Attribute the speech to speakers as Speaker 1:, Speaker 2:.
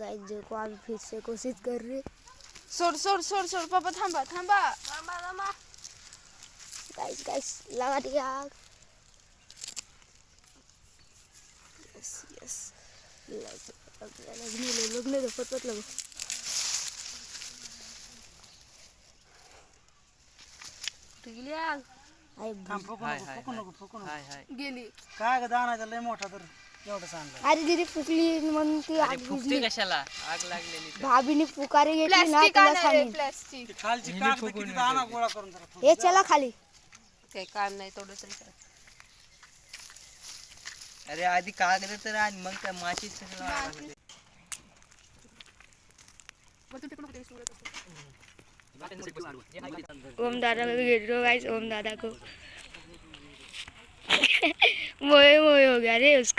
Speaker 1: Guys देखो अभी फिर से कोशिश कर रहे।
Speaker 2: सोड सोड सोड सोड पापा थांबा थांबा
Speaker 1: थांबा थांबा गाइस गाइस लगा दिया आग। यस यस लगने दो फटफट लगो। गेली आग
Speaker 2: गेली
Speaker 3: काय ग दाना लय मोठा तर एवढं सांगलं
Speaker 1: अरे दीदी फुकली म्हणून ती आग बुझली
Speaker 4: कशाला आग लागलेली
Speaker 1: भाभीने पुकारी घेतली ना
Speaker 2: प्लास्टिक
Speaker 1: तुला
Speaker 2: आणा रे
Speaker 1: सांगेन
Speaker 2: प्लास्टिक
Speaker 3: खालची कागद किती दाना गोळा करून जरा
Speaker 1: हे चला खाली
Speaker 2: काही काम नाही थोडंच
Speaker 4: अरे आधी कागद तर आण मग त्या माशी
Speaker 1: ओम दादा को भी घेत रहो गाइस ओम दादा को मोए मोए हो गया रे उसका।